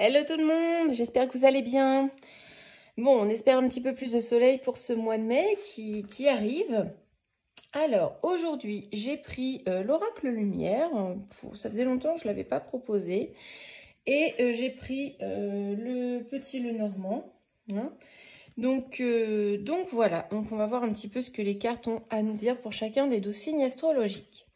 Hello tout le monde, j'espère que vous allez bien. Bon, on espère un petit peu plus de soleil pour ce mois de mai qui arrive. Alors, aujourd'hui, j'ai pris l'oracle lumière. Ça faisait longtemps que je ne l'avais pas proposé. Et j'ai pris le petit Lenormand. Hein. Donc voilà, donc on va voir un petit peu ce que les cartes ont à nous dire pour chacun des 12 signes astrologiques.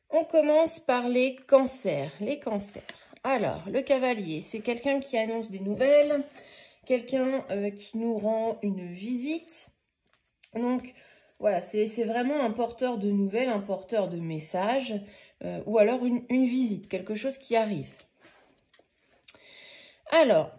On commence par les cancers. Les cancers. Alors, le cavalier, c'est quelqu'un qui annonce des nouvelles, quelqu'un qui nous rend une visite. Donc, voilà, c'est vraiment un porteur de nouvelles, un porteur de messages, ou alors une visite, quelque chose qui arrive. Alors,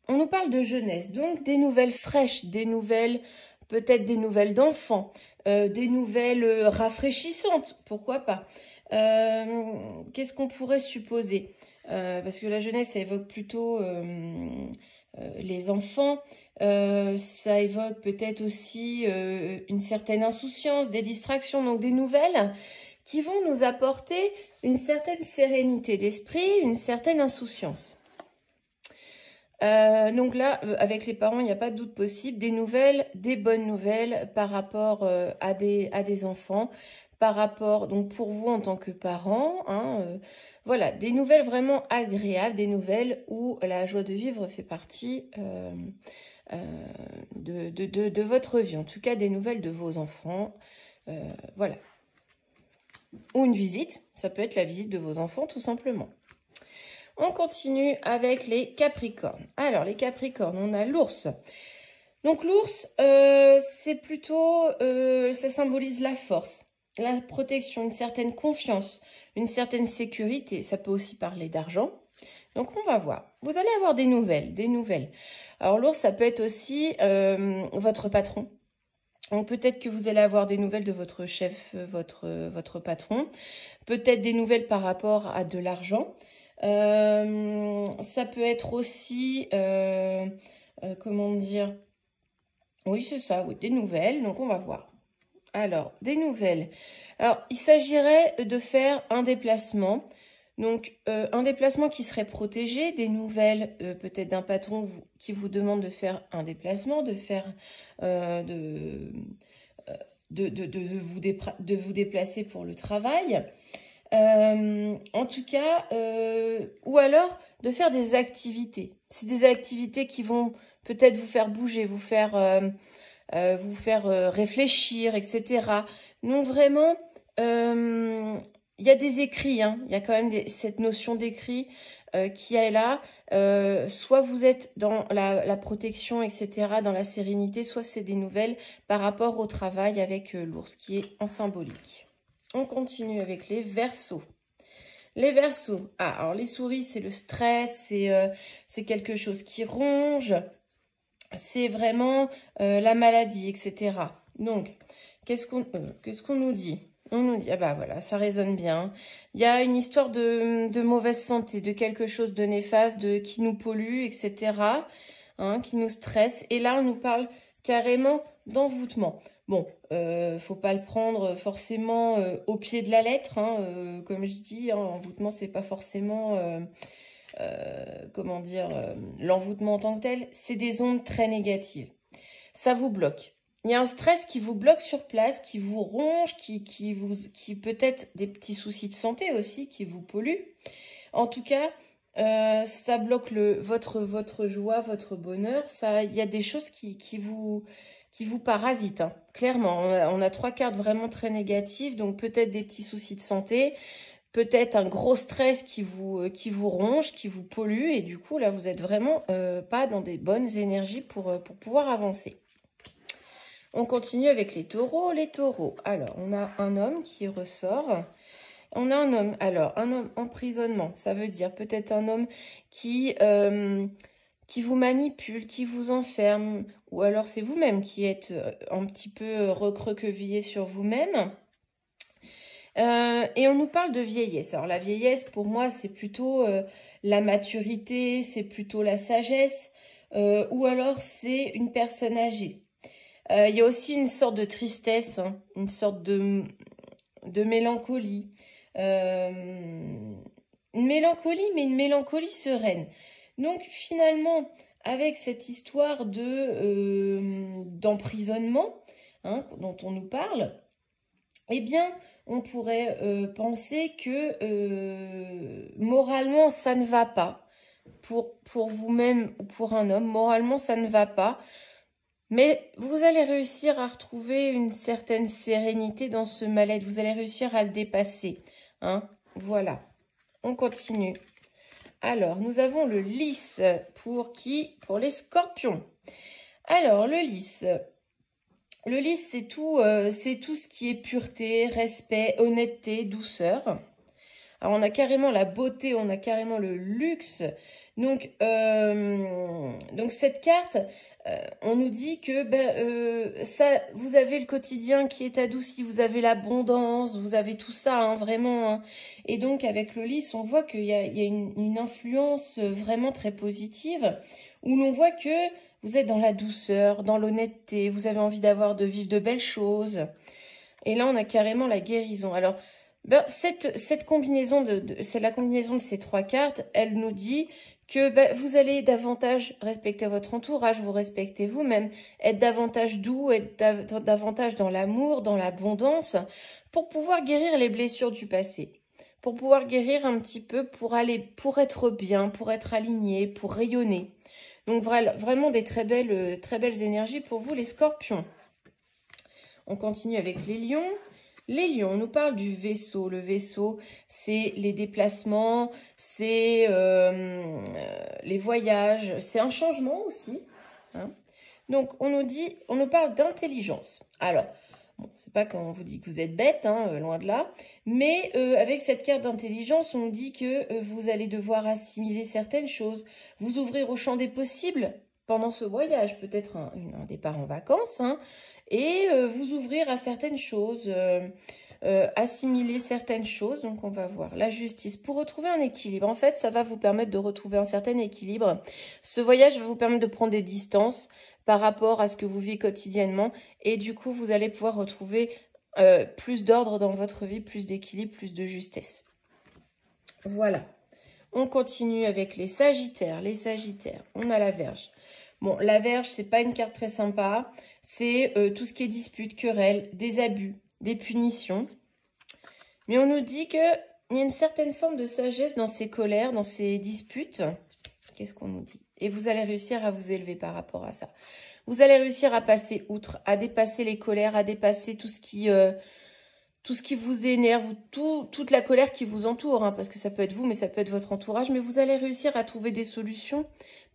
on nous parle de jeunesse, donc des nouvelles fraîches, des nouvelles, peut-être des nouvelles d'enfants, des nouvelles rafraîchissantes, pourquoi pas. Qu'est-ce qu'on pourrait supposer? Parce que la jeunesse, ça évoque plutôt les enfants. Ça évoque peut-être aussi une certaine insouciance, des distractions, donc des nouvelles qui vont nous apporter une certaine sérénité d'esprit, une certaine insouciance. Donc là, avec les parents, il n'y a pas de doute possible. Des nouvelles, des bonnes nouvelles par rapport à des enfants, par rapport, donc pour vous en tant que parents, hein, voilà, des nouvelles vraiment agréables, des nouvelles où la joie de vivre fait partie de votre vie, en tout cas des nouvelles de vos enfants, voilà. Ou une visite, ça peut être la visite de vos enfants tout simplement. On continue avec les Capricornes. Alors, les Capricornes, on a l'ours. Donc, l'ours, c'est plutôt, ça symbolise la force, la protection, une certaine confiance, une certaine sécurité. Ça peut aussi parler d'argent. Donc, on va voir. Vous allez avoir des nouvelles, des nouvelles. Alors, l'ours, ça peut être aussi votre patron. Donc, peut-être que vous allez avoir des nouvelles de votre chef, votre patron. Peut-être des nouvelles par rapport à de l'argent. Ça peut être aussi, comment dire, oui c'est ça, oui, des nouvelles, donc on va voir. Alors, des nouvelles. Alors, il s'agirait de faire un déplacement, donc un déplacement qui serait protégé, des nouvelles peut-être d'un patron qui vous demande de faire un déplacement, de faire, de vous déplacer pour le travail. En tout cas, ou alors de faire des activités. C'est des activités qui vont peut-être vous faire bouger, vous faire réfléchir, etc. Donc vraiment, il y a des écrits, hein, il y a quand même cette notion d'écrit qui est là. Soit vous êtes dans la protection, etc., dans la sérénité, soit c'est des nouvelles par rapport au travail avec l'ours, qui est en symbolique. On continue avec les Verseaux. Les Verseaux. Ah, alors les souris, c'est le stress, c'est quelque chose qui ronge, c'est vraiment la maladie, etc. Donc, qu'est-ce qu'on nous dit? On nous dit, ah bah voilà, ça résonne bien. Il y a une histoire de mauvaise santé, de quelque chose de néfaste, qui nous pollue, etc., hein, qui nous stresse. Et là, on nous parle carrément d'envoûtement. Bon, faut pas le prendre forcément au pied de la lettre, hein, comme je dis, hein, envoûtement, c'est pas forcément, comment dire, l'envoûtement en tant que tel, c'est des ondes très négatives. Ça vous bloque. Il y a un stress qui vous bloque sur place, qui vous ronge, qui peut-être des petits soucis de santé aussi, qui vous polluent. En tout cas, ça bloque votre joie, votre bonheur. Il y a des choses qui vous parasitent, hein. Clairement. On a 3 cartes vraiment très négatives, donc peut-être des petits soucis de santé, peut-être un gros stress qui vous ronge, qui vous pollue, et du coup, là, vous êtes vraiment pas dans des bonnes énergies pour pouvoir avancer. On continue avec les taureaux. Les taureaux, alors, on a un homme qui ressort. On a un homme, alors, un homme emprisonnement, ça veut dire peut-être un homme qui vous manipule, qui vous enferme, ou alors c'est vous-même qui êtes un petit peu recroquevillé sur vous-même. Et on nous parle de vieillesse. Alors la vieillesse, pour moi, c'est plutôt la maturité, c'est plutôt la sagesse, ou alors c'est une personne âgée. Il y a aussi une sorte de tristesse, hein, une sorte de mélancolie. Une mélancolie, mais une mélancolie sereine. Donc finalement, avec cette histoire d'emprisonnement hein, dont on nous parle, eh bien, on pourrait penser que moralement, ça ne va pas. Pour vous-même ou pour un homme, moralement, ça ne va pas. Mais vous allez réussir à retrouver une certaine sérénité dans ce mal-être. Vous allez réussir à le dépasser. Hein, voilà. On continue. Alors, nous avons le lys. Pour qui? Pour les scorpions. Alors, le lys. Le lys, c'est tout ce qui est pureté, respect, honnêteté, douceur. Alors, on a carrément la beauté, on a carrément le luxe. Donc cette carte, on nous dit que vous avez le quotidien qui est adouci, vous avez l'abondance, vous avez tout ça, hein, vraiment. Hein. Et donc, avec le lys, on voit qu'il y a une influence vraiment très positive, où l'on voit que vous êtes dans la douceur, dans l'honnêteté, vous avez envie de vivre de belles choses. Et là, on a carrément la guérison. Alors, cette combinaison c'est la combinaison de ces trois cartes, elle nous dit que vous allez davantage respecter votre entourage, vous respectez vous-même, être davantage doux, être davantage dans l'amour, dans l'abondance, pour pouvoir guérir les blessures du passé, pour pouvoir guérir un petit peu, pour être bien, pour être aligné, pour rayonner. Donc vraiment des très belles énergies pour vous les scorpions. On continue avec les lions. Les lions, on nous parle du vaisseau. Le vaisseau, c'est les déplacements, c'est les voyages, c'est un changement aussi. Hein. Donc, on nous parle d'intelligence. Alors, bon, c'est pas quand on vous dit que vous êtes bête, hein, loin de là, mais avec cette carte d'intelligence, on nous dit que vous allez devoir assimiler certaines choses, vous ouvrir au champ des possibles pendant ce voyage, peut-être un départ en vacances, hein, et vous ouvrir à certaines choses, assimiler certaines choses. Donc, on va voir la justice pour retrouver un équilibre. En fait, ça va vous permettre de retrouver un certain équilibre. Ce voyage va vous permettre de prendre des distances par rapport à ce que vous vivez quotidiennement. Et du coup, vous allez pouvoir retrouver plus d'ordre dans votre vie, plus d'équilibre, plus de justesse. Voilà. On continue avec les Sagittaires. Les Sagittaires, on a la Vierge. Bon, la Vierge, c'est pas une carte très sympa. C'est tout ce qui est dispute, querelle, des abus, des punitions. Mais on nous dit qu'il y a une certaine forme de sagesse dans ces colères, dans ces disputes. Qu'est-ce qu'on nous dit? Et vous allez réussir à vous élever par rapport à ça. Vous allez réussir à passer outre, à dépasser les colères, à dépasser tout ce qui vous énerve, toute la colère qui vous entoure, hein, parce que ça peut être vous, mais ça peut être votre entourage. Mais vous allez réussir à trouver des solutions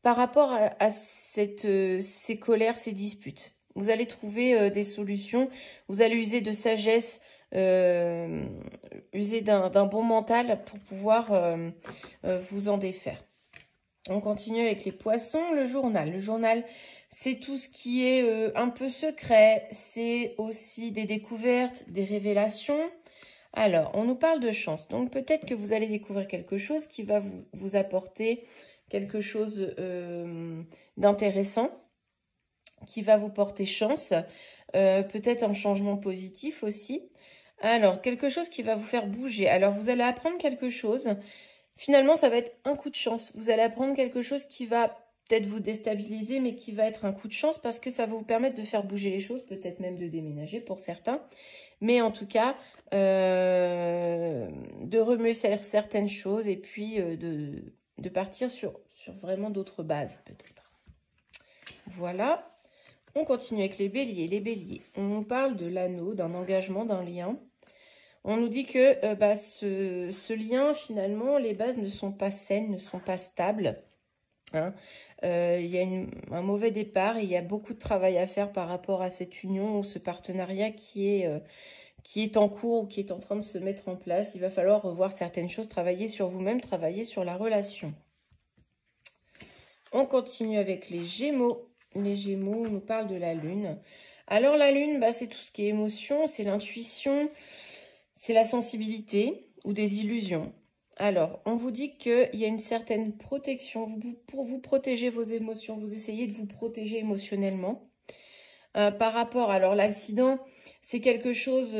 par rapport à ces colères, ces disputes. Vous allez trouver des solutions, vous allez user de sagesse, user d'un bon mental pour pouvoir vous en défaire. On continue avec les poissons, le journal. Le journal, c'est tout ce qui est un peu secret, c'est aussi des découvertes, des révélations. Alors, on nous parle de chance, donc peut-être que vous allez découvrir quelque chose qui va vous apporter quelque chose d'intéressant, qui va vous porter chance, peut-être un changement positif aussi. Alors, quelque chose qui va vous faire bouger. Alors, vous allez apprendre quelque chose. Finalement, ça va être un coup de chance. Vous allez apprendre quelque chose qui va peut-être vous déstabiliser, mais qui va être un coup de chance parce que ça va vous permettre de faire bouger les choses, peut-être même de déménager pour certains. Mais en tout cas, de remuer certaines choses et puis de partir sur vraiment d'autres bases, peut-être. Voilà. On continue avec les béliers. Les béliers, on nous parle de l'anneau, d'un engagement, d'un lien. On nous dit que ce lien, finalement, les bases ne sont pas saines, ne sont pas stables. Hein. Il y a un mauvais départ et il y a beaucoup de travail à faire par rapport à cette union ou ce partenariat qui est en cours ou qui est en train de se mettre en place. Il va falloir revoir certaines choses, travailler sur vous-même, travailler sur la relation. On continue avec les Gémeaux. Les Gémeaux, on nous parle de la Lune. Alors la Lune, c'est tout ce qui est émotion, c'est l'intuition, c'est la sensibilité ou des illusions. Alors, on vous dit qu'il y a une certaine protection. Pour vous protéger vos émotions, vous essayez de vous protéger émotionnellement. Par rapport, alors l'accident, c'est quelque chose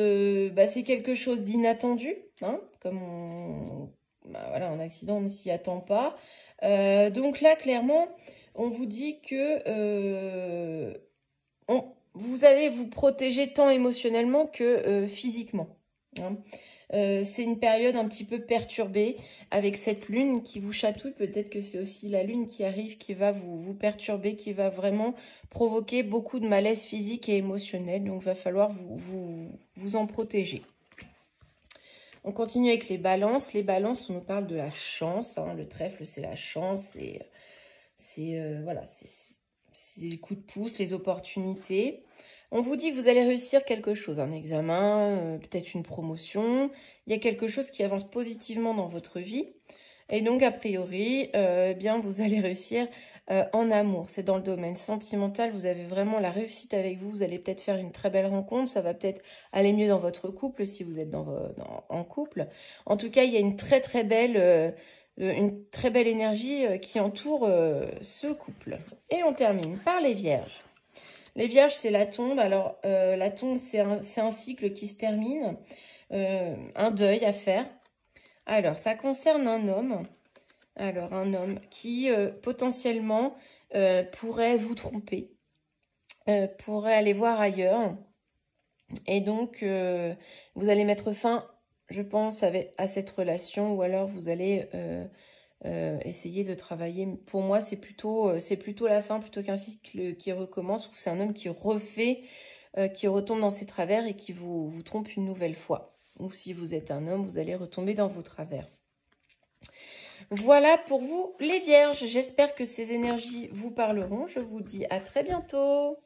d'inattendu. Hein, comme voilà, un accident, on ne s'y attend pas. Donc là, clairement, on vous dit que vous allez vous protéger tant émotionnellement que physiquement. Hein. C'est une période un petit peu perturbée avec cette lune qui vous chatouille. Peut-être que c'est aussi la lune qui arrive, qui va vous perturber, qui va vraiment provoquer beaucoup de malaise physique et émotionnel. Donc, il va falloir vous en protéger. On continue avec les balances. Les balances, on nous parle de la chance. Hein. Le trèfle, c'est la chance. Voilà, c'est les coups de pouce, les opportunités. On vous dit que vous allez réussir quelque chose, un examen, peut-être une promotion. Il y a quelque chose qui avance positivement dans votre vie. Et donc, a priori, bien, vous allez réussir en amour. C'est dans le domaine sentimental. Vous avez vraiment la réussite avec vous. Vous allez peut-être faire une très belle rencontre. Ça va peut-être aller mieux dans votre couple si vous êtes en couple. En tout cas, il y a une très belle énergie qui entoure ce couple. Et on termine par les vierges. Les vierges, c'est la tombe. Alors, la tombe, c'est un cycle qui se termine, un deuil à faire. Alors, ça concerne un homme. Alors, un homme qui, potentiellement, pourrait vous tromper, pourrait aller voir ailleurs. Et donc, vous allez mettre fin, je pense, à cette relation, ou alors vous allez essayer de travailler. Pour moi, c'est plutôt la fin, plutôt qu'un cycle qui recommence, ou c'est un homme qui refait, qui retombe dans ses travers et qui vous trompe une nouvelle fois. Ou si vous êtes un homme, vous allez retomber dans vos travers. Voilà pour vous les vierges. J'espère que ces énergies vous parleront. Je vous dis à très bientôt.